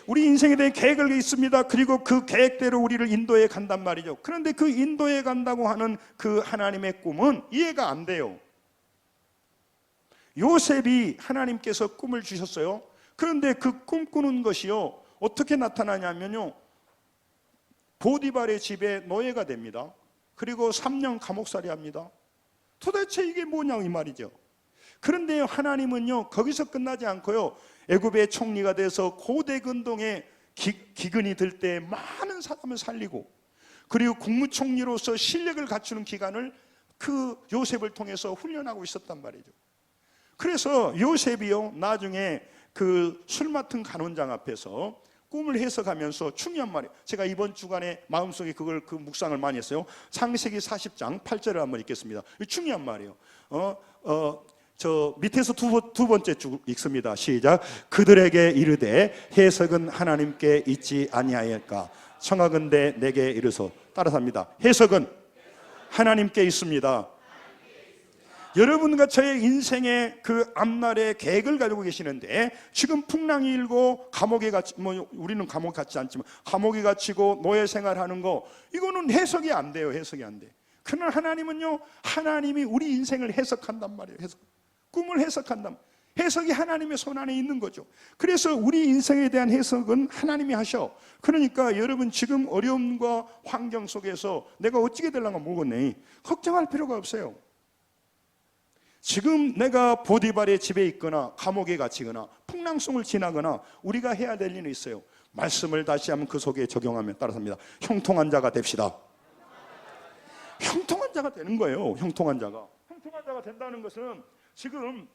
우리 인생에 대해 계획이 있습니다. 그리고 그 계획대로 우리를 인도해 간단 말이죠. 그런데 그 인도해 간다고 하는 그 하나님의 꿈은 이해가 안 돼요. 요셉이 하나님께서 꿈을 주셨어요. 그런데 그 꿈꾸는 것이요, 어떻게 나타나냐면요, 보디발의 집에 노예가 됩니다. 그리고 3년 감옥살이 합니다. 도대체 이게 뭐냐고 이 말이죠. 그런데 하나님은요, 거기서 끝나지 않고요, 애굽의 총리가 돼서 고대 근동에 기근이 들 때 많은 사람을 살리고, 그리고 국무총리로서 실력을 갖추는 기간을 그 요셉을 통해서 훈련하고 있었단 말이죠. 그래서 요셉이요, 나중에 그 술 맡은 간원장 앞에서 꿈을 해석하면서 중요한 말이에요. 제가 이번 주간에 마음속에 그 묵상을 많이 했어요. 창세기 40장 8절을 한번 읽겠습니다. 중요한 말이에요. 저 밑에서 두 번째 쭉 읽습니다. 시작. 그들에게 이르되 해석은 하나님께 있지 아니하였까? 청하건대 내게 이르소. 따라서 합니다. 해석은 하나님께 있습니다. 여러분과 저의 인생의 그 앞날의 계획을 가지고 계시는데, 지금 풍랑이 일고 감옥에 갇히, 우리는 감옥 갇지 않지만 감옥에 갇히고 노예 생활하는 거, 이거는 해석이 안 돼요. 해석이 안 돼. 그러나 하나님은요, 하나님이 우리 인생을 해석한단 말이에요. 꿈을 해석한다. 해석이 하나님의 손 안에 있는 거죠. 그래서 우리 인생에 대한 해석은 하나님이 하셔. 그러니까 여러분 지금 어려움과 환경 속에서 내가 어찌게 되려고 모르겠네, 걱정할 필요가 없어요. 지금 내가 보디발의 집에 있거나 감옥에 갇히거나 풍랑송을 지나거나 우리가 해야 될 일은 있어요. 말씀을 다시 한번 그 속에 적용하면 따라삽니다. 형통한 자가 됩시다. 형통한 자가 되는 거예요. 형통한 자가 된다는 것은 지금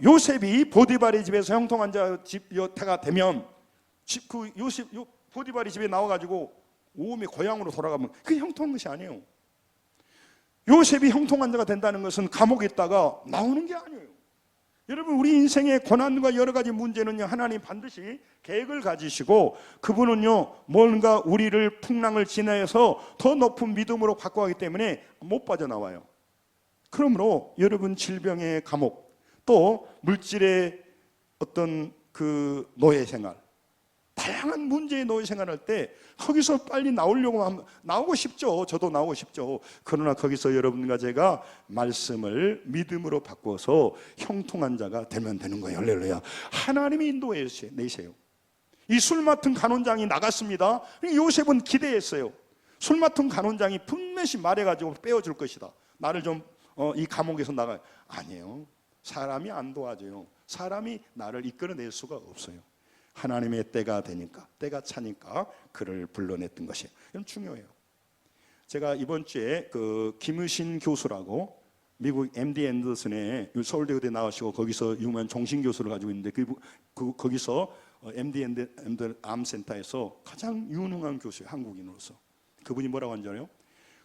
요셉이 보디발의 집에서 형통한 자가 되면 그 보디발의 집에 나와가지고 오음이 고향으로 돌아가면 그게 형통한 것이 아니에요. 요셉이 형통한 자가 된다는 것은 감옥에 있다가 나오는 게 아니에요. 여러분 우리 인생의 고난과 여러 가지 문제는요, 하나님 반드시 계획을 가지시고 그분은요 뭔가 우리를 풍랑을 지나서 더 높은 믿음으로 갖고 가기 때문에 못 빠져나와요. 그러므로 여러분 질병의 감옥, 또 물질의 어떤 그 노예 생활, 다양한 문제의 노예 생활할 때 거기서 빨리 나오려고 하면 나오고 싶죠. 저도 나오고 싶죠. 그러나 거기서 여러분과 제가 말씀을 믿음으로 바꿔서 형통한 자가 되면 되는 거예요. 할렐루야. 하나님이 인도해 내세요. 이 술 맡은 간원장이 나갔습니다. 요셉은 기대했어요. 술 맡은 간원장이 분명히 말해가지고 빼어줄 것이다. 나를 좀 이 감옥에서 나가. 아니에요. 사람이 안 도와줘요. 사람이 나를 이끌어낼 수가 없어요. 하나님의 때가 되니까, 때가 차니까 그를 불러냈던 것이에요. 이건 중요해요. 제가 이번 주에 그 김의신 교수라고 미국 MD 앤더슨의 서울대 의대 나오시고 거기서 유명한 정신 교수를 가지고 있는데 거기서 MD 앤더슨 암센터에서 가장 유능한 교수예요. 한국인으로서. 그분이 뭐라고 하는지 알아요?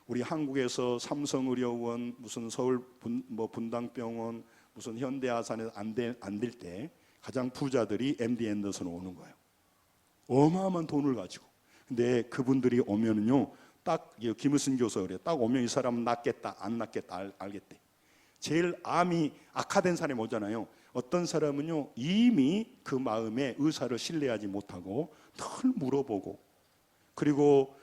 우리 한국에서 삼성의료원, 무슨 서울 분당병원, 무슨 현대아산에서 안 될 때 가장 부자들이 MD 앤더슨으로 오는 거예요. 어마어마한 돈을 가지고. 근데 그분들이 오면은요, 딱 김의순 교수가 그래요. 딱 오면 이 사람은 낫겠다, 안 낫겠다 알겠대. 제일 암이 악화된 사람이 오잖아요. 어떤 사람은요 이미 그 마음에 의사를 신뢰하지 못하고 늘 물어보고, 그리고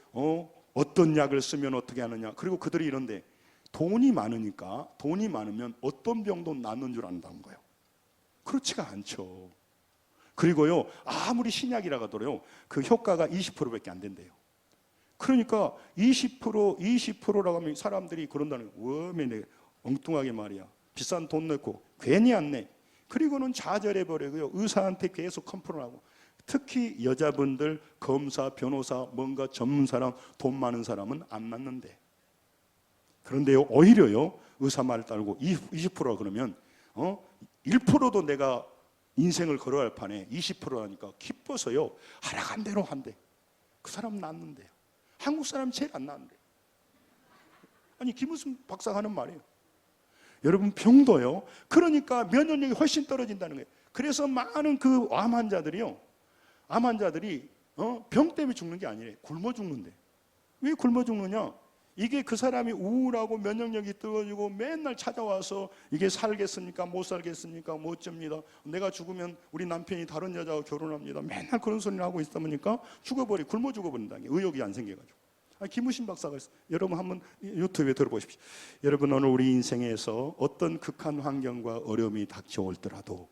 어떤 약을 쓰면 어떻게 하느냐. 그리고 그들이 이런데 돈이 많으니까, 돈이 많으면 어떤 병도 낫는 줄 안다는 거예요. 그렇지가 않죠. 그리고요 아무리 신약이라 하더라도 그 효과가 20%밖에 안 된대요. 그러니까 20%라고 하면 사람들이 그런다는 거예요. 왜 엉뚱하게 말이야. 비싼 돈 넣고 괜히 안 내. 그리고는 좌절해버리고요, 의사한테 계속 컴플레인하고. 특히 여자분들, 검사, 변호사, 뭔가 전문사람, 돈 많은 사람은 안 낫는데. 그런데요 오히려요 의사 말 따르고 20%라 그러면 1%도 내가 인생을 걸어갈 판에 20%라니까 기뻐서요 하라간 대로 한대. 그 사람 낫는데요. 한국 사람 제일 안 낫는데. 아니 김우순 박사가 하는 말이에요. 여러분 병도요, 그러니까 면역력이 훨씬 떨어진다는 거예요. 그래서 많은 그 암 환자들이 병 때문에 죽는 게 아니래. 굶어 죽는데. 왜 굶어 죽느냐? 이게 그 사람이 우울하고 면역력이 떨어지고 맨날 찾아와서 이게 살겠습니까? 못 살겠습니까? 못 줍니다. 내가 죽으면 우리 남편이 다른 여자와 결혼합니다. 맨날 그런 소리를 하고 있다 보니까 굶어 죽어버린다는 게, 의욕이 안 생겨가지고. 김우신 박사가 있어요. 여러분 한번 유튜브에 들어보십시오. 여러분 오늘 우리 인생에서 어떤 극한 환경과 어려움이 닥쳐올더라도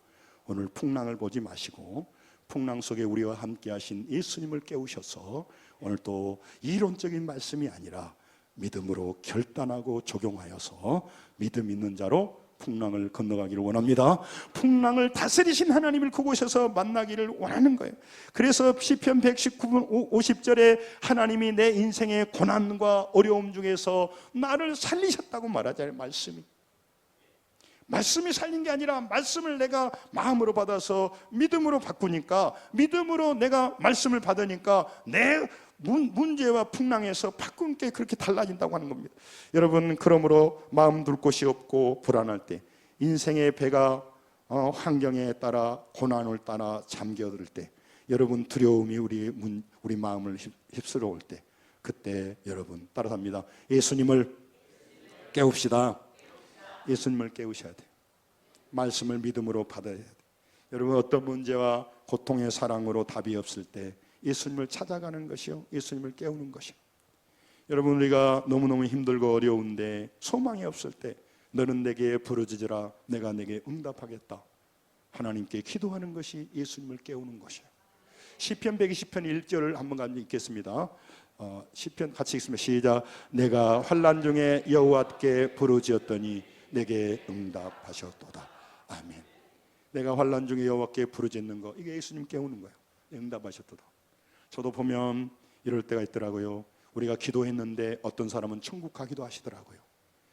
오늘 풍랑을 보지 마시고 풍랑 속에 우리와 함께 하신 예수님을 깨우셔서 오늘 또 이론적인 말씀이 아니라 믿음으로 결단하고 적용하여서 믿음 있는 자로 풍랑을 건너가기를 원합니다. 풍랑을 다스리신 하나님을 그곳에서 만나기를 원하는 거예요. 그래서 시편 119편 50절에 하나님이 내 인생의 고난과 어려움 중에서 나를 살리셨다고 말하잖아요. 말씀이 살린 게 아니라 말씀을 내가 마음으로 받아서 믿음으로 바꾸니까, 믿음으로 내가 말씀을 받으니까 내 문제와 풍랑에서 바꾼 게 그렇게 달라진다고 하는 겁니다. 여러분 그러므로 마음 둘 곳이 없고 불안할 때, 인생의 배가 환경에 따라 고난을 따라 잠겨들 때, 여러분 두려움이 우리 마음을 휩쓸어 올 때, 그때 여러분 따라합니다. 예수님을 깨웁시다. 예수님을 깨우셔야 돼요. 말씀을 믿음으로 받아야 돼요. 여러분 어떤 문제와 고통의 사랑으로 답이 없을 때 예수님을 찾아가는 것이요, 예수님을 깨우는 것이요. 여러분 우리가 너무너무 힘들고 어려운데 소망이 없을 때 너는 내게 부르짖으라 내가 내게 응답하겠다. 하나님께 기도하는 것이 예수님을 깨우는 것이에요. 시편 120편 1절을 한번 같이 읽겠습니다. 시편 같이 읽습니다. 시작. 내가 환난 중에 여호와께 부르짖었더니 내게 응답하셨도다. 아멘. 내가 환난 중에 여호와께 부르짖는 거, 이게 예수님 깨우는 거예요. 응답하셨도다. 저도 보면 이럴 때가 있더라고요. 우리가 기도했는데 어떤 사람은 천국 가기도 하시더라고요.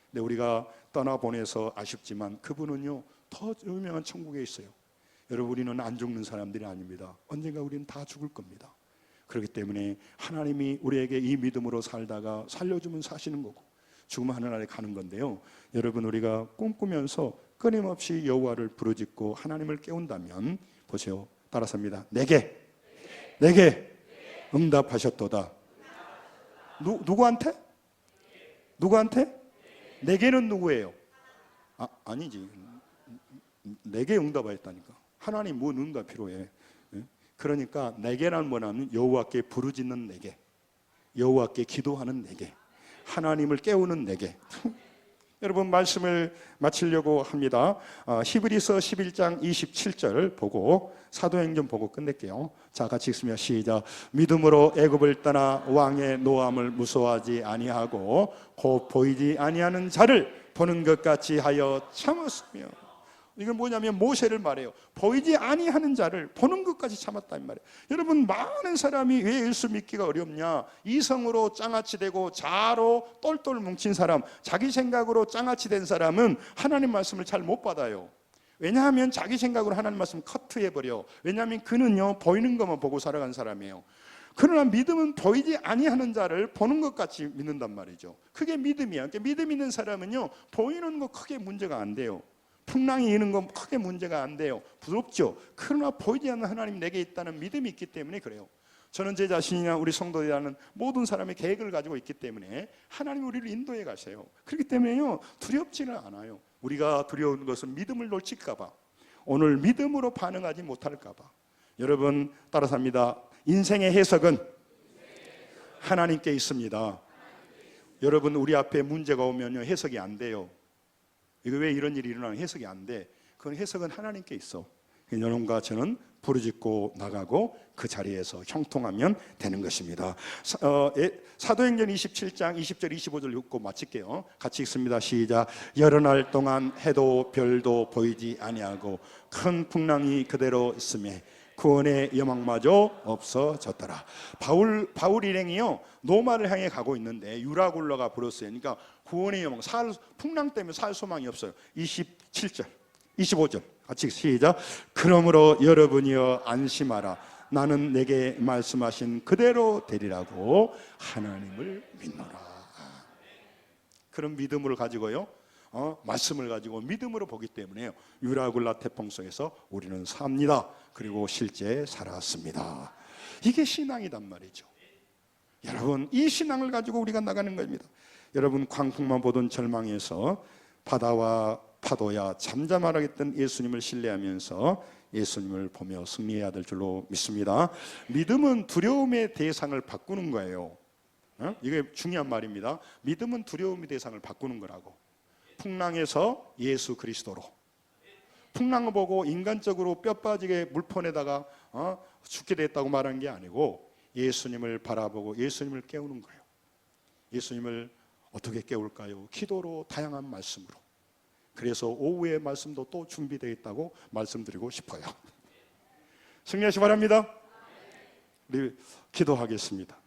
근데 우리가 떠나보내서 아쉽지만 그분은요 더 유명한 천국에 있어요. 여러분, 우리는 안 죽는 사람들이 아닙니다. 언젠가 우리는 다 죽을 겁니다. 그렇기 때문에 하나님이 우리에게 이 믿음으로 살다가 살려주면 사시는 거고 죽으면 하늘나라에 가는 건데요. 여러분, 우리가 꿈꾸면서 끊임없이 여호와를 부르짖고 하나님을 깨운다면 보세요. 따라서입니다. 내게 응답하셨도다. 누구한테? 내게는 누구예요? 아니지. 내게 응답하였다니까. 하나님 뭐 응답 필요해? 그러니까 내게란 뭐냐면 여호와께 부르짖는 내게, 여호와께 기도하는 내게, 하나님을 깨우는 내게. 여러분, 말씀을 마치려고 합니다. 히브리서 11장 27절 보고 사도행전 보고 끝낼게요. 자, 같이 읽습니다. 시작. 믿음으로 애굽을 떠나 왕의 노함을 무서워하지 아니하고 곧 보이지 아니하는 자를 보는 것 같이 하여 참았으며. 이건 뭐냐면 모세를 말해요. 보이지 아니하는 자를 보는 것까지 참았다는 말이에요. 여러분, 많은 사람이 왜 예수 믿기가 어렵냐? 이성으로 장아찌 되고 자로 똘똘 뭉친 사람, 자기 생각으로 장아찌 된 사람은 하나님 말씀을 잘 못 받아요. 왜냐하면 자기 생각으로 하나님 말씀 커트해버려. 왜냐하면 그는요 보이는 것만 보고 살아간 사람이에요. 그러나 믿음은 보이지 아니하는 자를 보는 것 같이 믿는단 말이죠. 그게 믿음이야. 그러니까 믿음 있는 사람은요 보이는 거 크게 문제가 안 돼요. 풍랑이 이는 건 크게 문제가 안 돼요. 부럽죠. 그러나 보이지 않는 하나님 내게 있다는 믿음이 있기 때문에 그래요. 저는 제 자신이나 우리 성도들이라는 모든 사람의 계획을 가지고 있기 때문에 하나님 우리를 인도해 가세요. 그렇기 때문에요 두렵지는 않아요. 우리가 두려운 것은 믿음을 놓칠까 봐, 오늘 믿음으로 반응하지 못할까 봐. 여러분, 따라서 합니다. 인생의 해석은 하나님께 있습니다. 여러분, 우리 앞에 문제가 오면요 해석이 안 돼요. 이거 왜 이런 일이 일어나는 해석이 안 돼? 그건 해석은 하나님께 있어. 여러분과 저는 부르짖고 나가고 그 자리에서 형통하면 되는 것입니다. 사도행전 27장 20절 25절 읽고 마칠게요. 같이 읽습니다. 시작. 여러 날 동안 해도 별도 보이지 아니하고 큰 풍랑이 그대로 있음에 구원의 여망마저 없어졌더라. 바울 일행이요 노마를 향해 가고 있는데 유라굴라가 불었어요. 그러니까 구원의 여망, 풍랑 때문에 살 소망이 없어요. 27절 25절 같이 시작. 그러므로 여러분이여 안심하라. 나는 내게 말씀하신 그대로 되리라고 하나님을 믿노라. 그런 믿음을 가지고요 말씀을 가지고 믿음으로 보기 때문에 유라굴라 태풍 속에서 우리는 삽니다. 그리고 실제 살았습니다. 이게 신앙이단 말이죠. 여러분, 이 신앙을 가지고 우리가 나가는 겁니다. 여러분, 광풍만 보던 절망에서 바다와 파도야 잠잠하라겠던 예수님을 신뢰하면서 예수님을 보며 승리해야 될 줄로 믿습니다. 믿음은 두려움의 대상을 바꾸는 거예요. 이게 중요한 말입니다. 믿음은 두려움의 대상을 바꾸는 거라고. 풍랑에서 예수 그리스도로, 풍랑을 보고 인간적으로 뼈 빠지게 물폰에다가 죽게 됐다고 말하는 게 아니고 예수님을 바라보고 예수님을 깨우는 거예요. 예수님을 어떻게 깨울까요? 기도로, 다양한 말씀으로. 그래서 오후의 말씀도 또 준비되어 있다고 말씀드리고 싶어요. 승리하시 바랍니다. 우리 기도하겠습니다.